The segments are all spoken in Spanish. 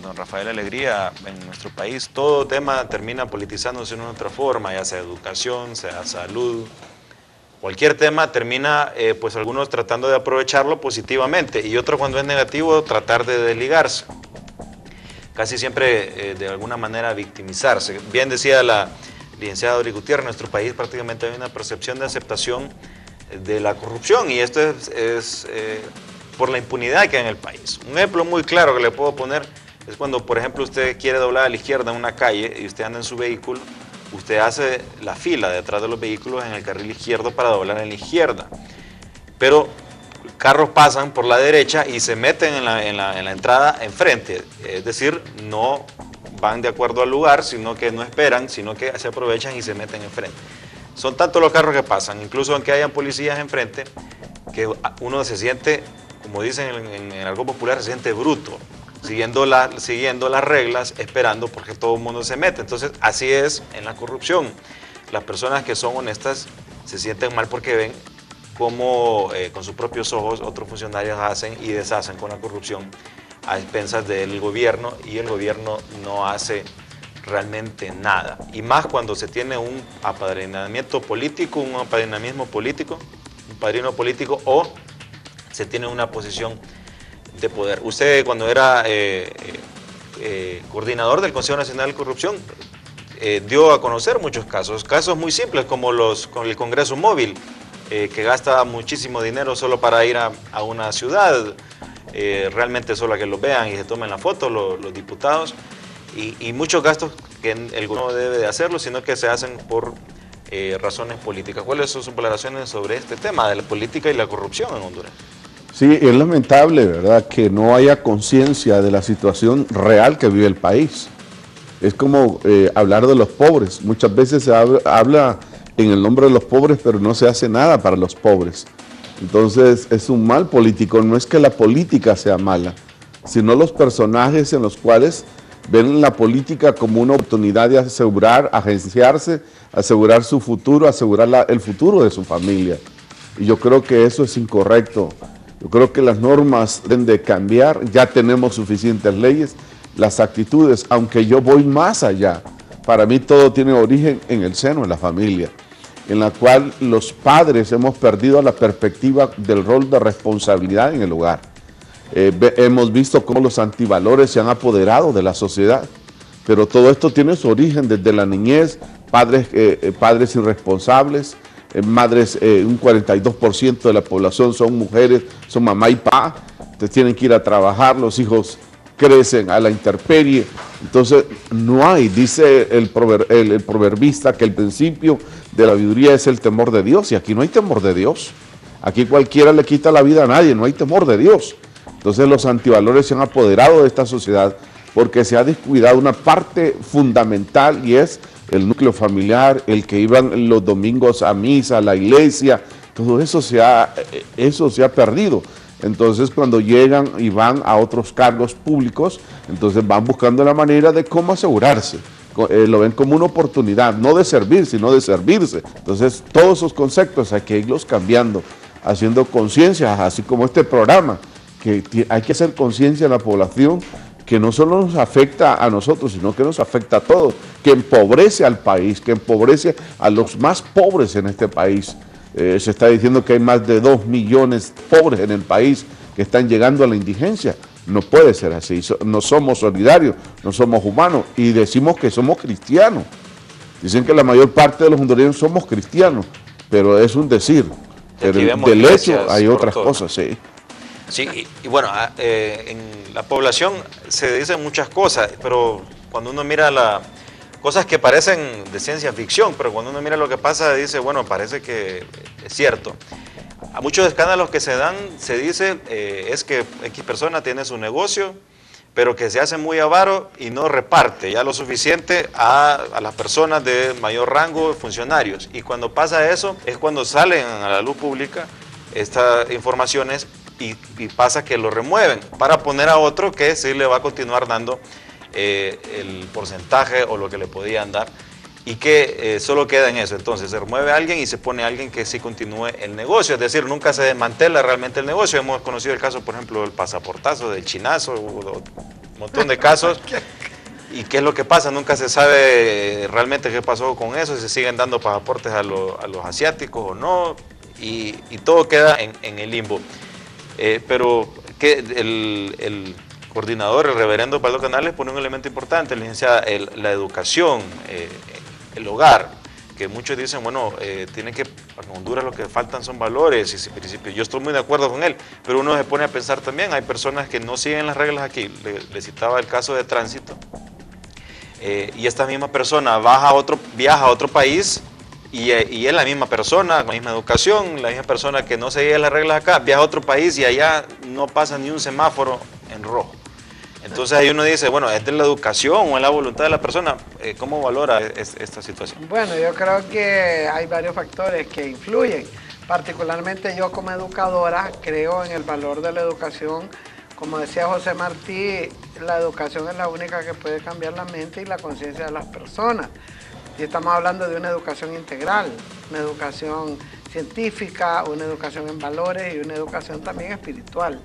don Rafael Alegría, en nuestro país todo tema termina politizándose de una u otra forma, ya sea educación, sea salud. Cualquier tema termina, pues algunos tratando de aprovecharlo positivamente y otros cuando es negativo tratar de desligarse. Casi siempre de alguna manera victimizarse. Bien decía la licenciada Dori Gutiérrez, en nuestro país prácticamente hay una percepción de aceptación de la corrupción y esto es por la impunidad que hay en el país. Un ejemplo muy claro que le puedo poner es cuando, por ejemplo, usted quiere doblar a la izquierda en una calle y usted anda en su vehículo, usted hace la fila detrás de los vehículos en el carril izquierdo para doblar en la izquierda. Pero carros pasan por la derecha y se meten en la entrada enfrente, es decir, no van de acuerdo al lugar, sino que no esperan, sino que se aprovechan y se meten enfrente. Son tantos los carros que pasan, incluso aunque hayan policías enfrente, que uno se siente, como dicen en algo popular, se siente bruto, siguiendo las reglas, esperando porque todo el mundo se mete. Entonces, así es en la corrupción. Las personas que son honestas se sienten mal porque ven cómo con sus propios ojos otros funcionarios hacen y deshacen con la corrupción a expensas del gobierno y el gobierno no hace realmente nada. Y más cuando se tiene un apadrinamiento político, un apadrinamismo político, un padrino político o se tiene una posición de poder. Usted cuando era coordinador del Consejo Nacional de Corrupción dio a conocer muchos casos muy simples como con el Congreso Móvil, que gasta muchísimo dinero solo para ir a una ciudad, realmente solo a que lo vean y se tomen la foto los diputados, y muchos gastos que el gobierno no debe de hacerlo, sino que se hacen por razones políticas. ¿Cuáles son sus declaraciones sobre este tema de la política y la corrupción en Honduras? Sí, es lamentable, ¿verdad?, que no haya conciencia de la situación real que vive el país. Es como hablar de los pobres. Muchas veces se habla en el nombre de los pobres, pero no se hace nada para los pobres. Entonces es un mal político. No es que la política sea mala, sino los personajes en los cuales ven la política como una oportunidad de asegurar, agenciarse, asegurar su futuro, asegurar el futuro de su familia. Y yo creo que eso es incorrecto. Yo creo que las normas deben de cambiar, ya tenemos suficientes leyes, las actitudes, aunque yo voy más allá. Para mí todo tiene origen en el seno de la familia, en la cual los padres hemos perdido la perspectiva del rol de responsabilidad en el hogar. Hemos visto cómo los antivalores se han apoderado de la sociedad, pero todo esto tiene su origen desde la niñez, padres irresponsables, madres, un 42% de la población son mujeres, son mamá y papá, entonces tienen que ir a trabajar, los hijos crecen a la intemperie. Entonces no hay, dice el proverbista, que el principio de la sabiduría es el temor de Dios, y aquí no hay temor de Dios. Aquí cualquiera le quita la vida a nadie, no hay temor de Dios. Entonces los antivalores se han apoderado de esta sociedad porque se ha descuidado una parte fundamental, y es el núcleo familiar, el que iban los domingos a misa, a la iglesia. Todo eso se ha perdido. Entonces cuando llegan y van a otros cargos públicos, entonces van buscando la manera de cómo asegurarse. Lo ven como una oportunidad, no de servir, sino de servirse. Entonces todos esos conceptos hay que irlos cambiando, haciendo conciencia, así como este programa, que hay que hacer conciencia en la población, que no solo nos afecta a nosotros, sino que nos afecta a todos, que empobrece al país, que empobrece a los más pobres en este país. Se está diciendo que hay más de 2 millones de pobres en el país que están llegando a la indigencia. No puede ser así, no somos solidarios, no somos humanos, y decimos que somos cristianos. Dicen que la mayor parte de los hondureños somos cristianos, pero es un decir. Pero del hecho hay otras cosas, sí. Sí, y bueno, en la población se dicen muchas cosas, pero cuando uno mira cosas que parecen de ciencia ficción, pero cuando uno mira lo que pasa, dice, bueno, parece que es cierto. A muchos escándalos que se dan, se dice, es que X persona tiene su negocio, pero que se hace muy avaro y no reparte ya lo suficiente a las personas de mayor rango, funcionarios. Y cuando pasa eso, es cuando salen a la luz pública estas informaciones, y pasa que lo remueven para poner a otro que sí le va a continuar dando el porcentaje o lo que le podían dar. y que solo queda en eso. Entonces se remueve a alguien y se pone a alguien que sí continúe el negocio, es decir, nunca se desmantela realmente el negocio. Hemos conocido el caso, por ejemplo, del pasaportazo, del chinazo, un montón de casos. ¿Y qué es lo que pasa? Nunca se sabe realmente qué pasó con eso, si se siguen dando pasaportes a los asiáticos o no, y todo queda en el limbo. Pero que el coordinador, el reverendo Osvaldo Canales, pone un elemento importante, licenciada, la educación, el hogar, que muchos dicen, bueno, tiene que, en Honduras lo que faltan son valores y principios. Yo estoy muy de acuerdo con él, pero uno se pone a pensar también, hay personas que no siguen las reglas aquí. Le citaba el caso de tránsito, y esta misma persona viaja a otro país y es la misma persona, la misma educación, la misma persona que no sigue las reglas acá, viaja a otro país y allá no pasa ni un semáforo en rojo. Entonces ahí uno dice, bueno, ¿es de la educación o es la voluntad de la persona? ¿Cómo valora esta situación? Bueno, yo creo que hay varios factores que influyen. Particularmente yo como educadora creo en el valor de la educación. Como decía José Martí, la educación es la única que puede cambiar la mente y la conciencia de las personas. Y estamos hablando de una educación integral, una educación científica, una educación en valores y una educación también espiritual.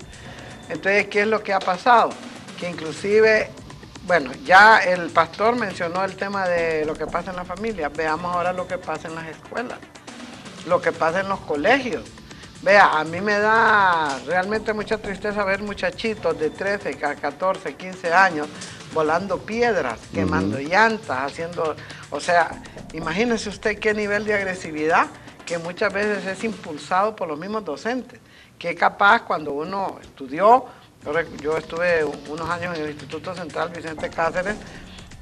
Entonces, ¿qué es lo que ha pasado? Que inclusive, bueno, ya el pastor mencionó el tema de lo que pasa en la familia. Veamos ahora lo que pasa en las escuelas, lo que pasa en los colegios. Vea, a mí me da realmente mucha tristeza ver muchachitos de 13, 14, 15 años volando piedras, quemando llantas, haciendo... O sea, imagínese usted qué nivel de agresividad que muchas veces es impulsado por los mismos docentes, que capaz cuando uno estudió, yo estuve unos años en el Instituto Central Vicente Cáceres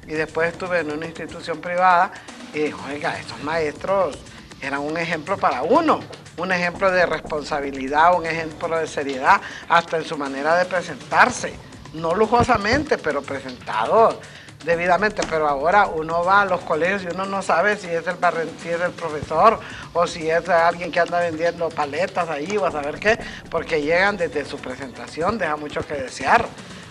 y después estuve en una institución privada y, oiga, estos maestros eran un ejemplo para uno, un ejemplo de responsabilidad, un ejemplo de seriedad, hasta en su manera de presentarse, no lujosamente, pero presentados debidamente. Pero ahora uno va a los colegios y uno no sabe si es el profesor o si es alguien que anda vendiendo paletas ahí o a saber qué, porque llegan desde su presentación, deja mucho que desear.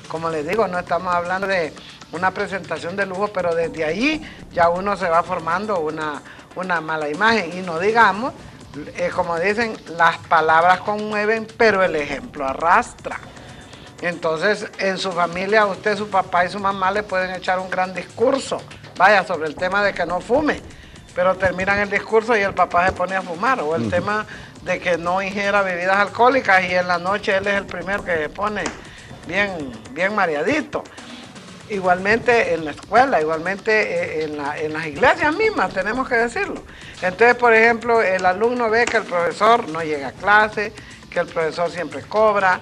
Como les digo, no estamos hablando de una presentación de lujo, pero desde ahí ya uno se va formando una mala imagen. Y no digamos, como dicen, las palabras conmueven, pero el ejemplo arrastra. Entonces, en su familia, usted, su papá y su mamá le pueden echar un gran discurso, vaya, sobre el tema de que no fume, pero terminan el discurso y el papá se pone a fumar, o el tema de que no ingiera bebidas alcohólicas y en la noche él es el primero que se pone bien mareadito. Igualmente en la escuela, igualmente en las iglesias mismas, tenemos que decirlo. Entonces, por ejemplo, el alumno ve que el profesor no llega a clase, que el profesor siempre cobra,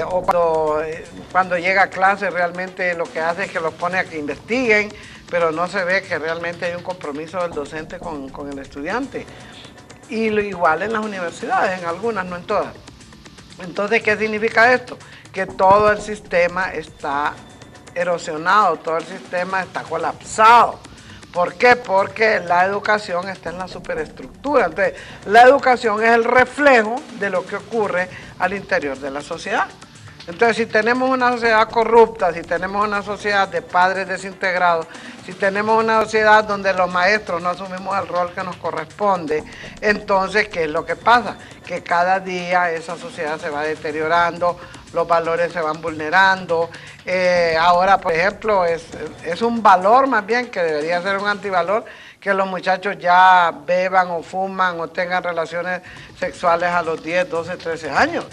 o cuando llega a clase realmente lo que hace es que los pone a que investiguen, pero no se ve que realmente hay un compromiso del docente con el estudiante. Y lo igual en las universidades, en algunas, no en todas. Entonces, ¿qué significa esto? Que todo el sistema está erosionado, todo el sistema está colapsado. ¿Por qué? Porque la educación está en la superestructura. Entonces, la educación es el reflejo de lo que ocurre al interior de la sociedad. Entonces, si tenemos una sociedad corrupta, si tenemos una sociedad de padres desintegrados, si tenemos una sociedad donde los maestros no asumimos el rol que nos corresponde, entonces, ¿qué es lo que pasa? Que cada día esa sociedad se va deteriorando, los valores se van vulnerando. Ahora, por ejemplo, es un valor más bien que debería ser un antivalor que los muchachos ya beban o fuman o tengan relaciones sexuales a los 10, 12, 13 años.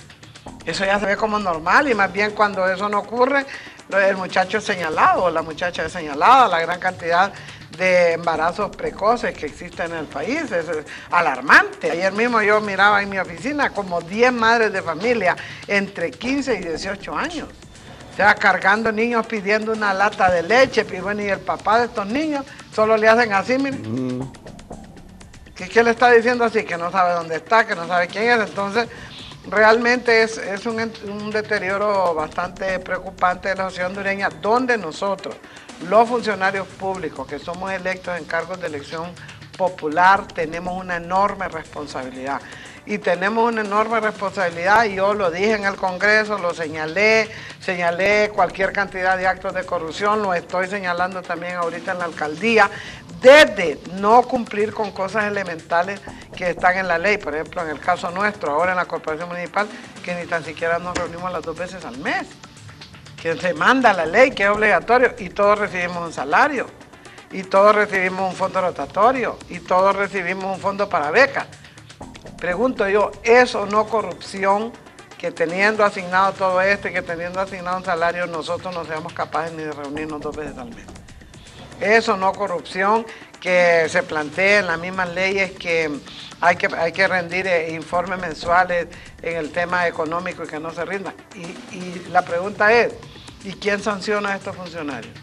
Eso ya se ve como normal y más bien cuando eso no ocurre, el muchacho es señalado o la muchacha es señalada. La gran cantidad de embarazos precoces que existen en el país es alarmante. Ayer mismo yo miraba en mi oficina como 10 madres de familia entre 15 y 18 años. O sea, cargando niños pidiendo una lata de leche, y bueno, y el papá de estos niños solo le hacen así, miren. ¿Qué le está diciendo así? Que no sabe dónde está, que no sabe quién es. Entonces, realmente es un deterioro bastante preocupante de la sociedad hondureña, donde nosotros, los funcionarios públicos que somos electos en cargos de elección popular, tenemos una enorme responsabilidad. Y tenemos una enorme responsabilidad, y yo lo dije en el Congreso, lo señalé, señalé cualquier cantidad de actos de corrupción, lo estoy señalando también ahorita en la alcaldía, desde no cumplir con cosas elementales que están en la ley, por ejemplo en el caso nuestro, ahora en la corporación municipal, que ni tan siquiera nos reunimos las 2 veces al mes, que se manda la ley, que es obligatorio, y todos recibimos un salario, y todos recibimos un fondo rotatorio, y todos recibimos un fondo para becas. Pregunto yo, ¿eso no corrupción? Que teniendo asignado todo esto y que teniendo asignado un salario, nosotros no seamos capaces ni de reunirnos 2 veces al mes. Eso no corrupción, que se plantea en las mismas leyes que hay que rendir informes mensuales en el tema económico y que no se rindan. Y la pregunta es, ¿y quién sanciona a estos funcionarios?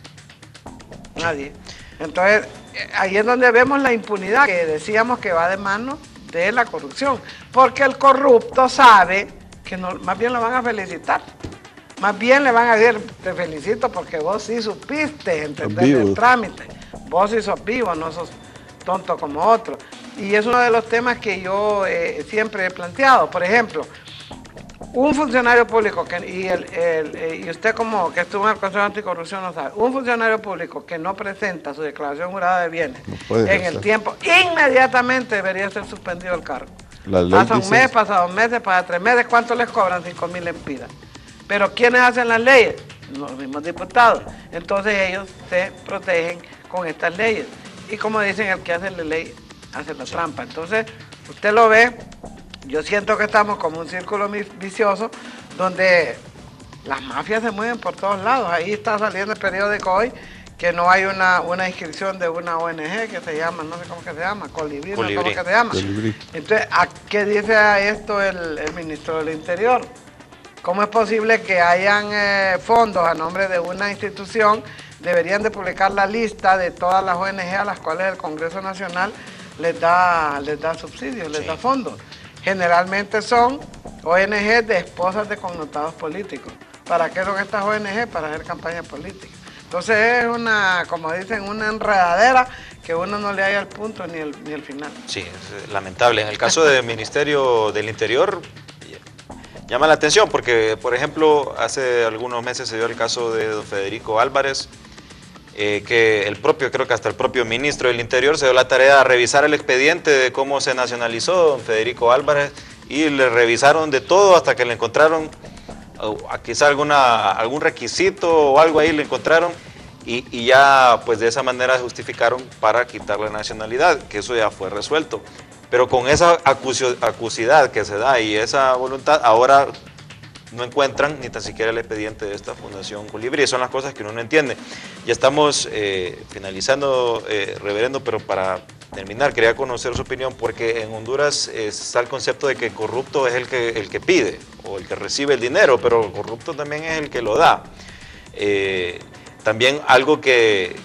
Nadie. Entonces, ahí es donde vemos la impunidad que decíamos que va de mano de la corrupción, porque el corrupto sabe que no, más bien lo van a felicitar, más bien le van a decir, te felicito porque vos sí supiste entender el trámite, vos sí sos vivo, no sos tonto como otro. Y es uno de los temas que yo siempre he planteado. Por ejemplo, un funcionario público, y usted como que estuvo en el Consejo Anticorrupción lo sabe, un funcionario público que no presenta su declaración jurada de bienes en el tiempo, inmediatamente debería ser suspendido el cargo. Pasa un mes, pasa 2 meses, pasa 3 meses, ¿cuánto les cobran? 5.000 lempiras. Pero ¿quiénes hacen las leyes? Los mismos diputados. Entonces ellos se protegen con estas leyes. Y como dicen, el que hace la ley hace la trampa. Entonces, usted lo ve, yo siento que estamos como un círculo vicioso donde las mafias se mueven por todos lados. Ahí está saliendo el periódico hoy que no hay una inscripción de una ONG que se llama, no sé cómo que se llama, Colibrí, no sé cómo que se llama. Colibrí. Entonces, ¿qué dice a esto el ministro del Interior? ¿Cómo es posible que hayan fondos a nombre de una institución? Deberían de publicar la lista de todas las ONG a las cuales el Congreso Nacional les da subsidios, les da fondos. Generalmente son ONG de esposas de connotados políticos. ¿Para qué son estas ONG? Para hacer campaña política. Entonces es una, como dicen, una enredadera que uno no le halla el punto ni el final. Sí, es lamentable. En el caso del Ministerio del Interior, llama la atención porque, por ejemplo, hace algunos meses se dio el caso de don Federico Álvarez, que creo que hasta el propio ministro del Interior se dio la tarea de revisar el expediente de cómo se nacionalizó don Federico Álvarez y le revisaron de todo hasta que le encontraron quizá algún requisito o algo ahí le encontraron y ya pues de esa manera justificaron para quitar la nacionalidad, que eso ya fue resuelto. Pero con esa acuosidad que se da y esa voluntad, ahora no encuentran ni tan siquiera el expediente de esta Fundación Colibrí. Son las cosas que uno no entiende. Ya estamos finalizando, reverendo, pero para terminar quería conocer su opinión, porque en Honduras está el concepto de que corrupto es el que pide o el que recibe el dinero, pero corrupto también es el que lo da. También algo que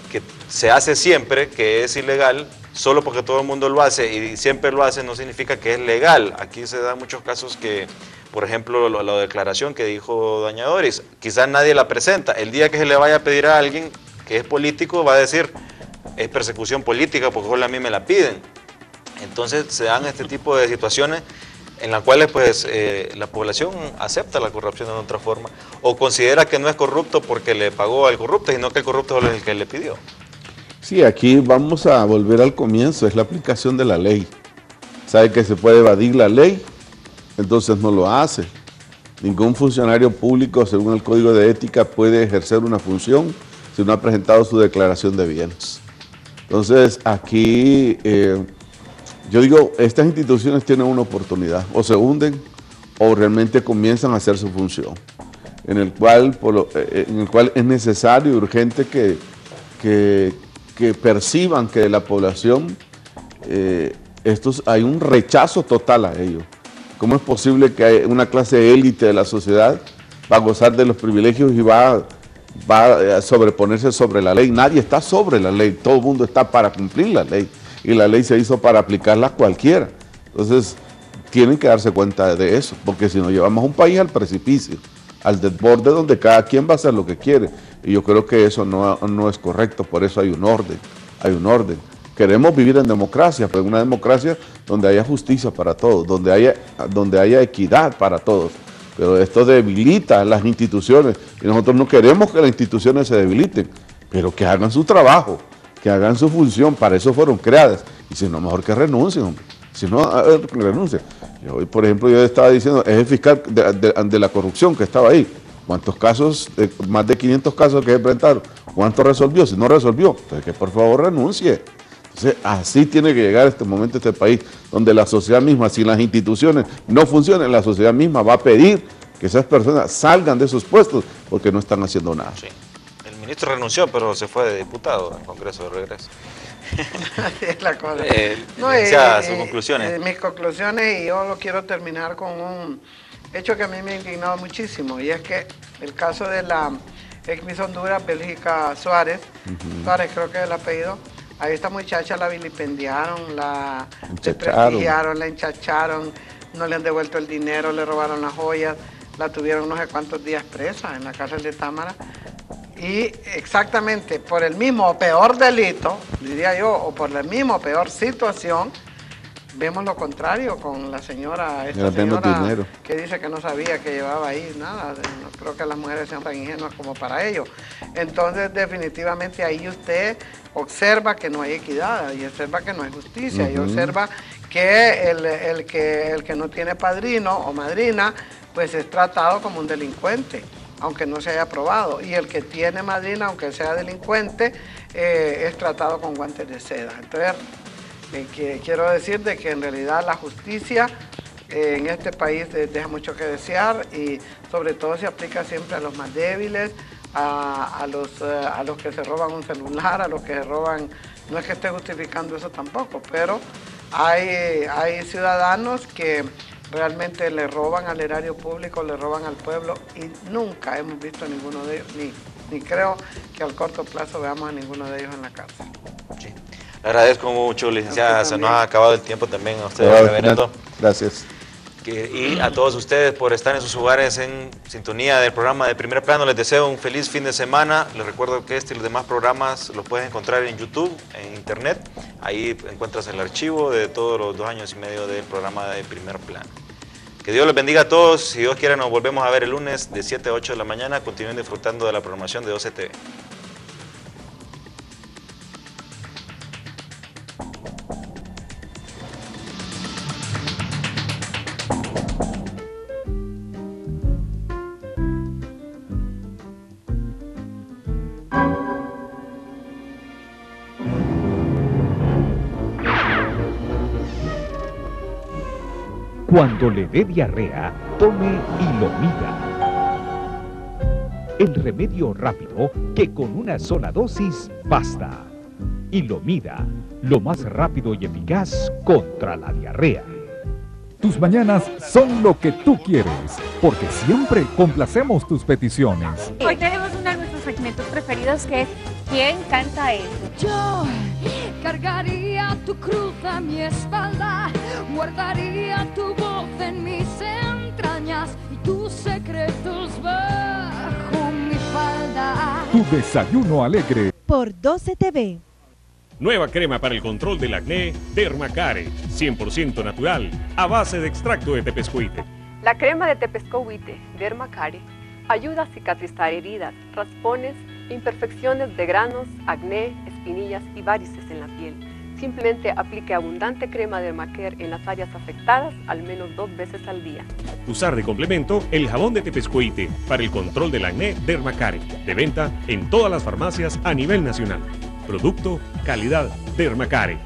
se hace siempre, que es ilegal, solo porque todo el mundo lo hace y siempre lo hace, no significa que es legal. Aquí se dan muchos casos que, por ejemplo, la declaración que dijo doña Doris, quizás nadie la presenta. El día que se le vaya a pedir a alguien que es político, va a decir, es persecución política porque solo a mí me la piden. Entonces se dan este tipo de situaciones en las cuales pues la población acepta la corrupción de otra forma o considera que no es corrupto porque le pagó al corrupto, sino que el corrupto es el que le pidió. Sí, aquí vamos a volver al comienzo, es la aplicación de la ley. Sabe que se puede evadir la ley, entonces no lo hace. Ningún funcionario público, según el Código de Ética, puede ejercer una función si no ha presentado su declaración de bienes. Entonces, aquí, yo digo, estas instituciones tienen una oportunidad, o se hunden o realmente comienzan a hacer su función, en el cual es necesario y urgente que perciban que de la población hay un rechazo total a ellos. ¿Cómo es posible que una clase élite de la sociedad va a gozar de los privilegios y va a sobreponerse sobre la ley? Nadie está sobre la ley, todo el mundo está para cumplir la ley y la ley se hizo para aplicarla a cualquiera. Entonces tienen que darse cuenta de eso, porque si no llevamos a un país al precipicio, al desborde donde cada quien va a hacer lo que quiere. Y yo creo que eso no es correcto, por eso hay un orden. Queremos vivir en democracia, pero en una democracia donde haya justicia para todos, donde haya equidad para todos. pero esto debilita las instituciones y nosotros no queremos que las instituciones se debiliten, pero que hagan su trabajo, que hagan su función, para eso fueron creadas, y si no, mejor que renuncien, hombre. Si no, renuncien. Hoy, por ejemplo, yo estaba diciendo, es el fiscal de la corrupción que estaba ahí. ¿Cuántos casos, más de 500 casos que enfrentaron? ¿Cuánto resolvió? Si no resolvió, pues que por favor renuncie. Entonces, así tiene que llegar este momento este país, donde la sociedad misma, si las instituciones no funcionan, la sociedad misma va a pedir que esas personas salgan de esos puestos porque no están haciendo nada. Sí. El ministro renunció, pero se fue de diputado al Congreso de regreso. Así es la cosa. Sus conclusiones. Mis conclusiones, y yo lo quiero terminar con un hecho que a mí me ha indignado muchísimo, y es que el caso de la ex Miss Honduras, Bélgica Suárez, Suárez creo que es el apellido, a esta muchacha la vilipendiaron, la desprestigiaron, la enchacharon, no le han devuelto el dinero, le robaron las joyas, la tuvieron no sé cuántos días presa en la cárcel de Támara. Y exactamente por el mismo o peor delito, diría yo, o por la misma o peor situación, vemos lo contrario con la señora, esta señora que dice que no sabía que llevaba ahí nada. No creo que las mujeres sean tan ingenuas como para ello. Entonces, definitivamente ahí usted observa que no hay equidad, y observa que no hay justicia, y observa que el que no tiene padrino o madrina, pues es tratado como un delincuente, aunque no se haya probado, y el que tiene madrina, aunque sea delincuente, es tratado con guantes de seda. Entonces, quiero decir de que en realidad la justicia en este país deja mucho que desear, y sobre todo se aplica siempre a los más débiles, a los que se roban un celular, a los que se roban, no es que esté justificando eso tampoco, pero hay ciudadanos que realmente le roban al erario público, le roban al pueblo, y nunca hemos visto a ninguno de ellos, ni creo que al corto plazo veamos a ninguno de ellos en la cárcel. Sí. Le agradezco mucho, licenciada, se nos ha acabado el tiempo también a ustedes, reverendo. Gracias. Y a todos ustedes por estar en sus hogares en sintonía del programa de Primer Plano. Les deseo un feliz fin de semana. Les recuerdo que este y los demás programas los puedes encontrar en YouTube, en Internet. Ahí encuentras el archivo de todos los 2 años y medio del programa de Primer Plano. Que Dios les bendiga a todos. Si Dios quiere, nos volvemos a ver el lunes de 7 a 8 de la mañana. Continúen disfrutando de la programación de 12 TV. Cuando le dé diarrea, tome Ilomida. El remedio rápido que con una sola dosis basta. Ilomida, lo más rápido y eficaz contra la diarrea. Tus mañanas son lo que tú quieres, porque siempre complacemos tus peticiones. Hoy tenemos uno de nuestros segmentos preferidos, que es ¿Quién canta eso? Yo cargaría tu cruz a mi espalda, guardaría tu voz en mis entrañas y tus secretos bajo mi falda. Tu desayuno alegre. Por 12 TV. Nueva crema para el control del acné Dermacare, 100% natural, a base de extracto de tepescuite. La crema de tepescohuite Dermacare ayuda a cicatrizar heridas, raspones, imperfecciones de granos, acné, espinillas y varices en la piel. Simplemente aplique abundante crema Dermacare en las áreas afectadas al menos 2 veces al día. Usar de complemento el jabón de tepescuite para el control del acné Dermacare, de venta en todas las farmacias a nivel nacional. Producto calidad Dermacare.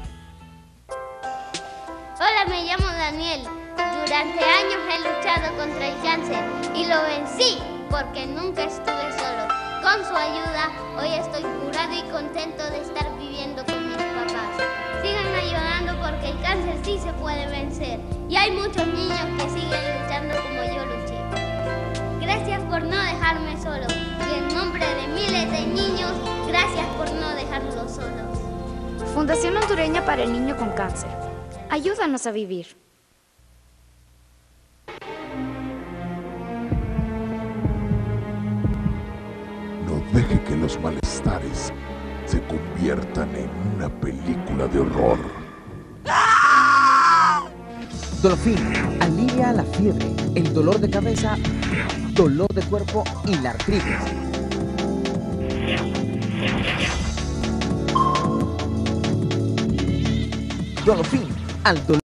Hola, me llamo Daniel. Durante años he luchado contra el cáncer y lo vencí porque nunca estuve solo. Con su ayuda, hoy estoy curado y contento de estar viviendo con mis papás. Sigan ayudando porque el cáncer sí se puede vencer. Y hay muchos niños que siguen luchando como yo luché. Gracias por no dejarme solo. Y en nombre de miles de niños, gracias por no dejarlos solos. Fundación Hondureña para el Niño con Cáncer. Ayúdanos a vivir. Deje que los malestares se conviertan en una película de horror. Dolofin alivia la fiebre, el dolor de cabeza, dolor de cuerpo y la artritis. Dolofin al dolor